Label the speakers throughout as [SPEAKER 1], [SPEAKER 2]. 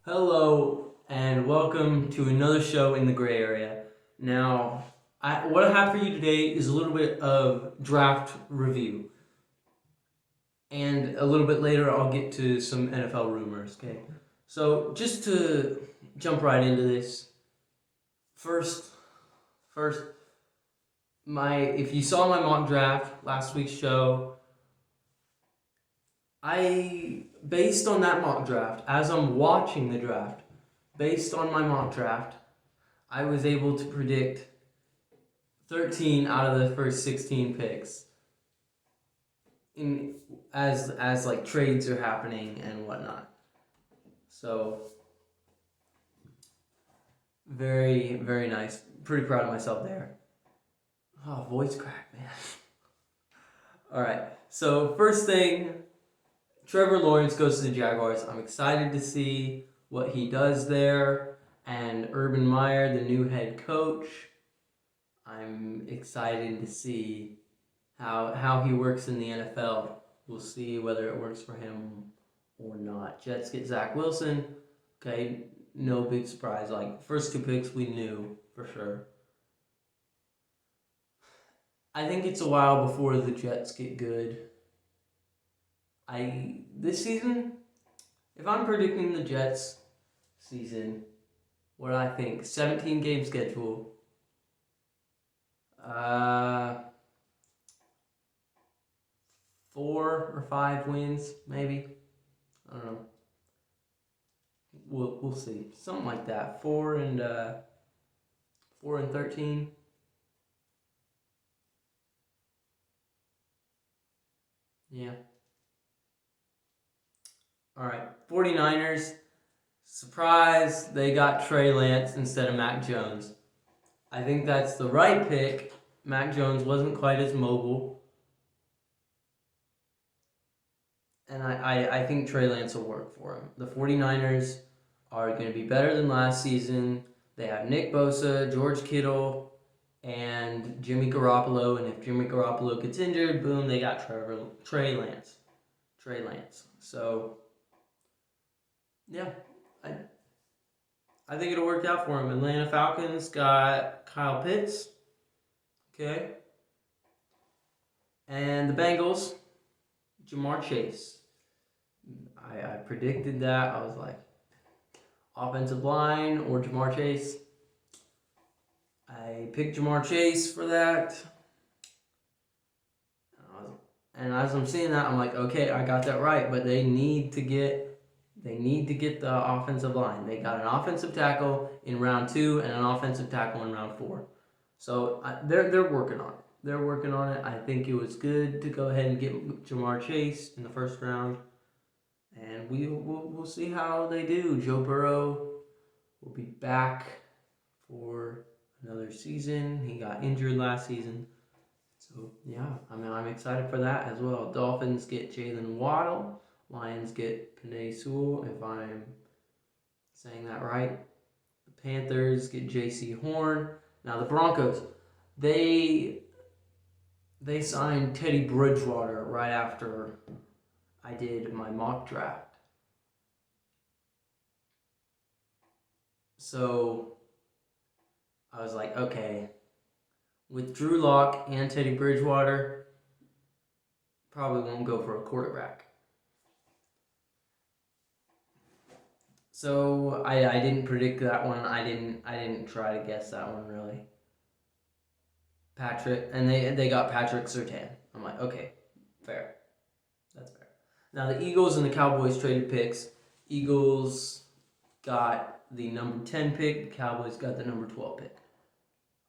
[SPEAKER 1] Hello and welcome to another show in the gray area. Now, what I have for you today is a little bit of draft review, and a little bit later I'll get to some NFL rumors. Okay, so just to jump right into this, first, first, my if you saw my mock draft last week's show, I based on that mock draft as I'm watching the draft, based on my mock draft. I was able to predict 13 out of the first 16 picks in as like trades are happening and whatnot. So very nice. Pretty proud of myself there. Oh, voice crack, man. All right. So first thing, Trevor Lawrence goes to the Jaguars. I'm excited to see what he does there, and Urban Meyer, the new head coach. I'm excited to see how he works in the NFL. We'll see whether it works for him or not. Jets get Zach Wilson. Okay, no big surprise. Like, first two picks we knew for sure. I think it's a while before the Jets get good. This season, if I'm predicting the Jets season, what do I think? 17 game schedule. Uh 4 or 5 wins, maybe. I don't know. We'll see. Something like that. 4-13. Yeah. All right. 49ers. Surprise, they got Trey Lance instead of Mac Jones. I think that's the right pick. Mac Jones wasn't quite as mobile. And I think Trey Lance will work for him. The 49ers are going to be better than last season. They have Nick Bosa, George Kittle, and Jimmy Garoppolo. And if Jimmy Garoppolo gets injured, boom, they got Trey Lance. So, yeah, I, I think it'll work out for him. Atlanta Falcons got Kyle Pitts. Okay. And the Bengals, Jamar Chase. I predicted that. I was like, offensive line or Jamar Chase. I picked Jamar Chase for that. And as I'm seeing that, I'm like, okay, I got that right. But they need to get the offensive line. They got an offensive tackle in round 2 and an offensive tackle in round 4. So they're working on it. They're working on it. I think it was good to go ahead and get Jamar Chase in the first round. And we'll see how they do. Joe Burrow will be back for another season. He got injured last season. So, yeah, I'm excited for that as well. Dolphins get Jalen Waddle. Lions get Penei Sewell, if I'm saying that right. The Panthers get J.C. Horn. Now, the Broncos, they signed Teddy Bridgewater right after I did my mock draft. So I was like, okay, with Drew Lock and Teddy Bridgewater, probably won't go for a quarterback. So I didn't predict that one. I didn't try to guess that one really. Patrick, and they got Patrick Surtain. I'm like, okay, fair. That's fair. Now the Eagles and the Cowboys traded picks. Eagles got the number 10 pick. The Cowboys got the number 12 pick.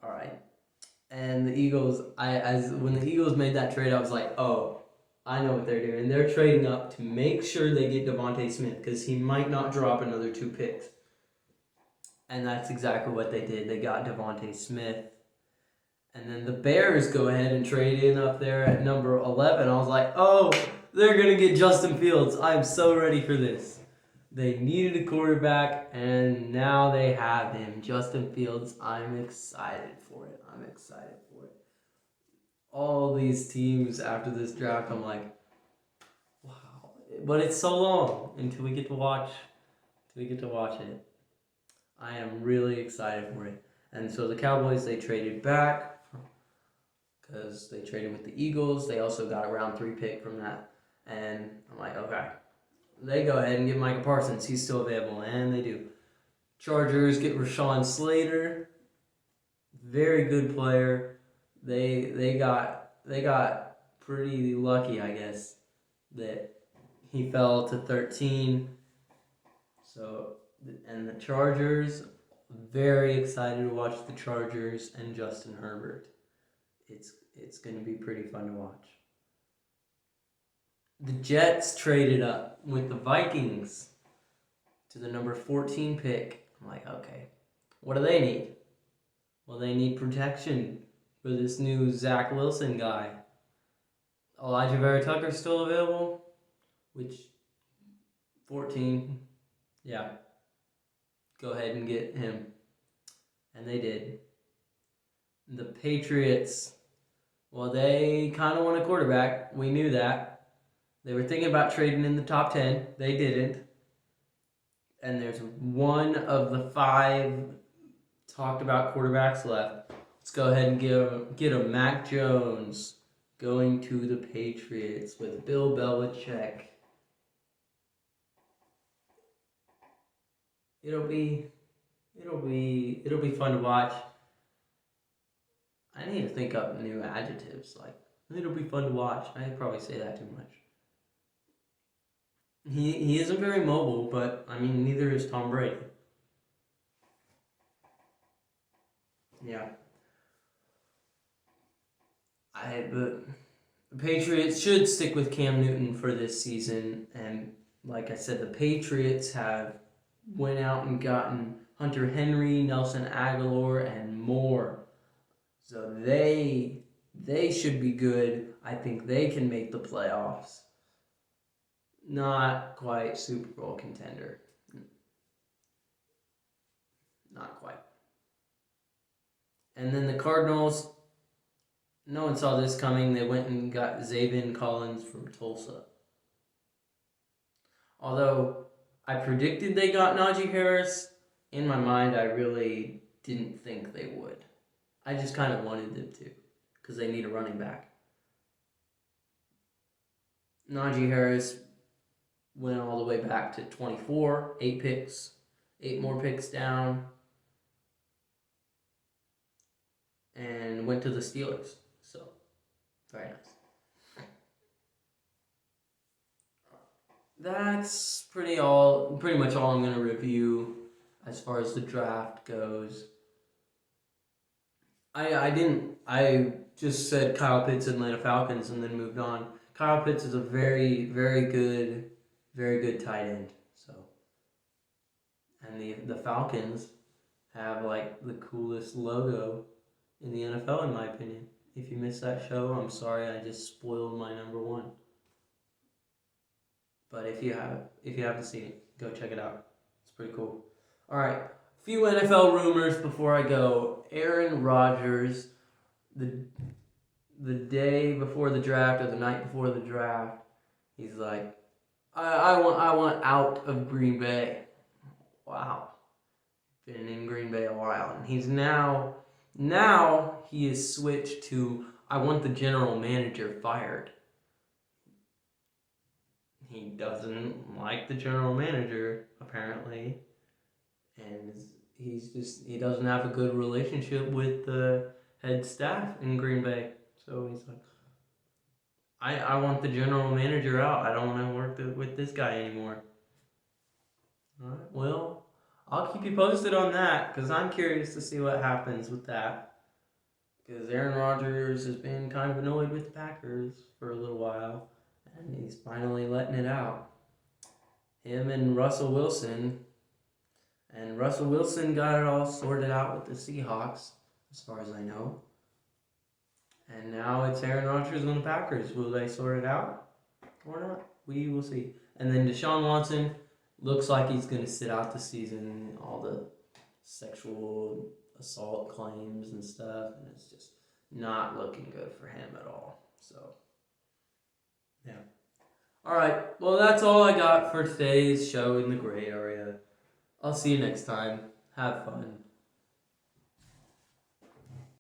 [SPEAKER 1] All right. And the Eagles, when the Eagles made that trade, I was like, oh, I know what they're doing. They're trading up to make sure they get Devontae Smith because he might not drop another 2 picks. And that's exactly what they did. They got Devontae Smith. And then the Bears go ahead and trade in up there at number 11. I was like, oh, they're going to get Justin Fields. I'm so ready for this. They needed a quarterback, and now they have him. Justin Fields, I'm excited for it. All these teams after this draft, I'm like, wow. But it's so long until we get to watch we get to watch it. I am really excited for it. And so the Cowboys, they traded back because they traded with the Eagles. They also got a round 3 pick from that. And I'm like, okay. They go ahead and get Micah Parsons. He's still available, and they do. Chargers get Rashawn Slater. Very good player. They got pretty lucky, I guess, that he fell to 13. So, and the Chargers, very excited to watch the Chargers and Justin Herbert. It's going to be pretty fun to watch. The Jets traded up with the Vikings to the number 14 pick. I'm like, okay, what do they need? Well, they need protection for this new Zach Wilson guy. Elijah Vera Tucker's still available, which 14, yeah, go ahead and get him. And they did. The Patriots, well, they kind of want a quarterback. We knew that. They were thinking about trading in the top 10. They didn't. And there's one of the 5 talked about quarterbacks left. Let's go ahead and get a Mac Jones going to the Patriots with Bill Belichick. It'll be fun to watch. I need to think up new adjectives. Like, it'll be fun to watch. I probably say that too much. He isn't very mobile, but I mean, neither is Tom Brady. Yeah. The Patriots should stick with Cam Newton for this season, and like I said, the Patriots have went out and gotten Hunter Henry, Nelson Aguilar, and more. So they should be good. I think they can make the playoffs. Not quite Super Bowl contender. Not quite. And then the Cardinals, no one saw this coming. They went and got Zaven Collins from Tulsa. Although I predicted they got Najee Harris, in my mind I really didn't think they would. I just kind of wanted them to because they need a running back. Najee Harris went all the way back to 24, 8 picks, 8 more picks down, and went to the Steelers. So, very nice. That's pretty much all I'm going to review as far as the draft goes. I just said Kyle Pitts, Atlanta Falcons, and then moved on. Kyle Pitts is a very, very good tight end. So, and the Falcons have like the coolest logo in the NFL, in my opinion. If you missed that show, I'm sorry, I just spoiled my number 1. But if you haven't seen it, go check it out. It's pretty cool. All right, a few NFL rumors before I go. Aaron Rodgers, the day before the draft or the night before the draft, he's like, I want out of Green Bay. Wow, been in Green Bay a while, and he's now he is switched to I want the general manager fired. He doesn't like the general manager, apparently, and he doesn't have a good relationship with the head staff in Green Bay. So he's like, I want the general manager out. I don't want to work with this guy anymore. All right, well, I'll keep you posted on that because I'm curious to see what happens with that. Because Aaron Rodgers has been kind of annoyed with the Packers for a little while. And he's finally letting it out. Him and Russell Wilson. And Russell Wilson got it all sorted out with the Seahawks, as far as I know. And now it's Aaron Rodgers and the Packers. Will they sort it out or not? We will see. And then Deshaun Watson looks like he's going to sit out the season. All the sexual assault claims and stuff. And it's just not looking good for him at all. So, yeah. All right. Well, that's all I got for today's show in the gray area. I'll see you next time. Have fun.